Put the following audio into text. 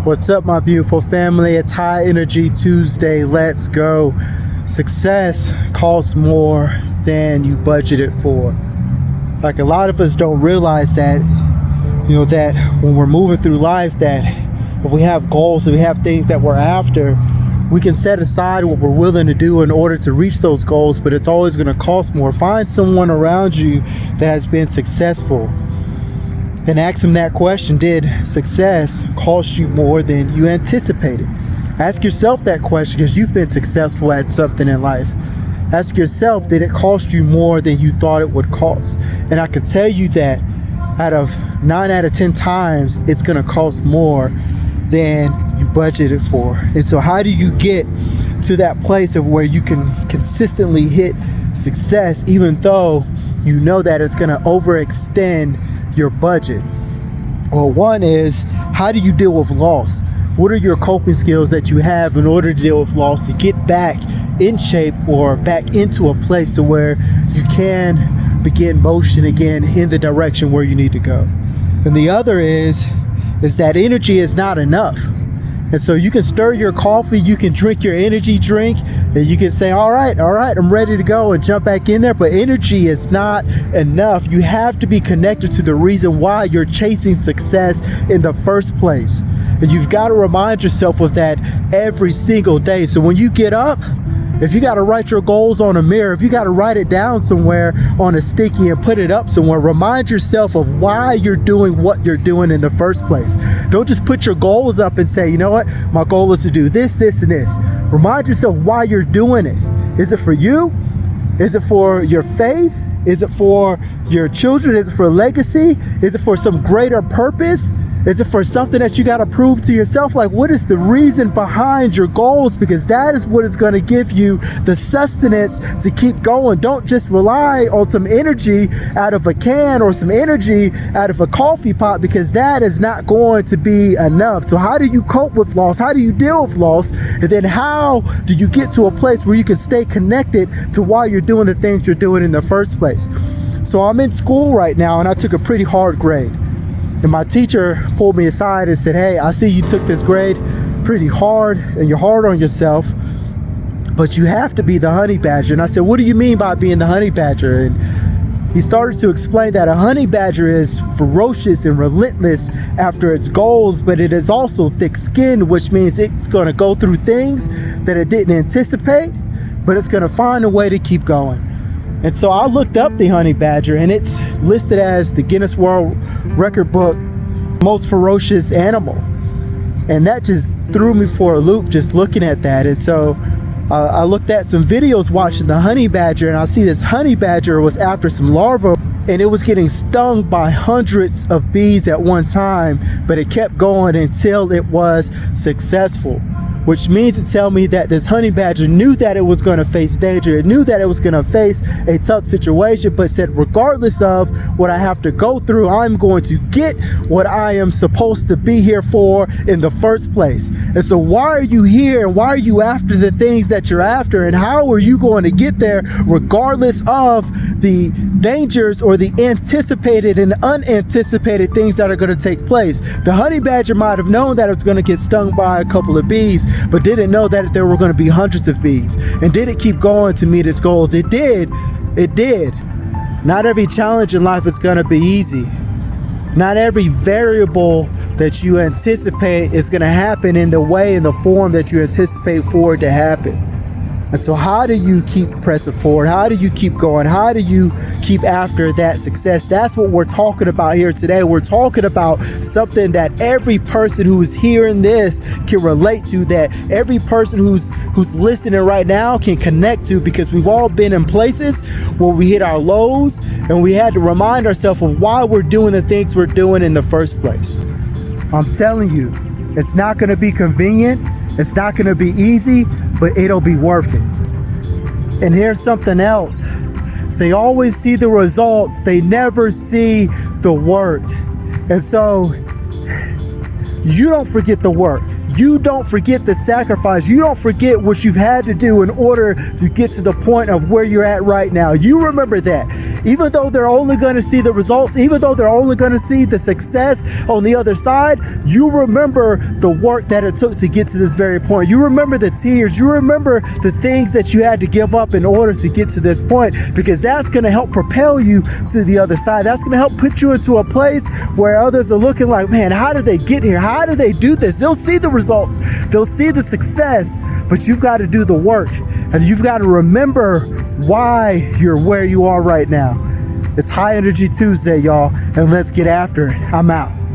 What's up, my beautiful family? It's High Energy Tuesday. Let's go. Success costs more than you budgeted for. Like, a lot of us don't realize that, that when we're moving through life, that if we have goals, if we have things that we're after, we can set aside what we're willing to do in order to reach those goals, but it's always going to cost more. Find someone around you that has been successful and ask them that question. Did success cost you more than you anticipated? Ask yourself that question, because you've been successful at something in life. Ask yourself, did it cost you more than you thought it would cost? And I can tell you that out of 9 out of 10 times, it's going to cost more than you budgeted for. And so how do you get to that place of where you can consistently hit success, even though you know that it's going to overextend your budget? Well, one is, how do you deal with loss? What are your coping skills that you have in order to deal with loss, to get back in shape or back into a place to where you can begin motion again in the direction where you need to go? And the other is that energy is not enough. And so you can stir your coffee, you can drink your energy drink, and you can say, all right, I'm ready to go, and jump back in there. But energy is not enough. You have to be connected to the reason why you're chasing success in the first place. And you've got to remind yourself of that every single day. So when you get up, if you got to write your goals on a mirror, if you got to write it down somewhere on a sticky and put it up somewhere, remind yourself of why you're doing what you're doing in the first place. Don't just put your goals up and say, you know what, my goal is to do this, this, and this. Remind yourself why you're doing it. Is it for you? Is it for your faith? Is it for your children? Is it for legacy? Is it for some greater purpose? Is it for something that you got to prove to yourself? Like, what is the reason behind your goals? Because that is what is going to give you the sustenance to keep going. Don't just rely on some energy out of a can or some energy out of a coffee pot, because that is not going to be enough. So how do you cope with loss? How do you deal with loss? And then how do you get to a place where you can stay connected to why you're doing the things you're doing in the first place? So I'm in school right now, and I took a pretty hard grade. And my teacher pulled me aside and said, hey, I see you took this grade pretty hard and you're hard on yourself, but you have to be the honey badger. And I said, what do you mean by being the honey badger? And he started to explain that a honey badger is ferocious and relentless after its goals, but it is also thick-skinned, which means it's going to go through things that it didn't anticipate, but it's going to find a way to keep going. And so I looked up the honey badger, and it's listed as the Guinness World Record book most ferocious animal. And that just threw me for a loop just looking at that. And so I looked at some videos watching the honey badger, and I see this honey badger was after some larvae, and it was getting stung by hundreds of bees at one time, but it kept going until it was successful. Which means to tell me that this honey badger knew that it was going to face danger. It knew that it was going to face a tough situation, but said, regardless of what I have to go through, I'm going to get what I am supposed to be here for in the first place. And so why are you here, and why are you after the things that you're after, and how are you going to get there regardless of the dangers or the anticipated and unanticipated things that are going to take place? The honey badger might have known that it was going to get stung by a couple of bees, but didn't know that there were going to be hundreds of bees. And did it keep going to meet its goals? It did. It did. Not every challenge in life is going to be easy. Not every variable that you anticipate is going to happen in the way, in the form that you anticipate for it to happen. And so how do you keep pressing forward? How do you keep going? How do you keep after that success? That's what we're talking about here today. We're talking about something that every person who's hearing this can relate to, that every person who's listening right now can connect to, because we've all been in places where we hit our lows and we had to remind ourselves of why we're doing the things we're doing in the first place. I'm telling you, it's not going to be convenient. It's not going to be easy, but it'll be worth it. And here's something else. They always see the results. They never see the work. And so you don't forget the work. You don't forget the sacrifice. You don't forget what you've had to do in order to get to the point of where you're at right now. You remember that. Even though they're only going to see the results, even though they're only going to see the success on the other side, you remember the work that it took to get to this very point. You remember the tears. You remember the things that you had to give up in order to get to this point, because that's going to help propel you to the other side. That's going to help put you into a place where others are looking like, man, how did they get here? How did they do this? They'll see the results. They'll see the success, but you've got to do the work, and you've got to remember why you're where you are right now. It's High Energy Tuesday, y'all, and let's get after it. I'm out.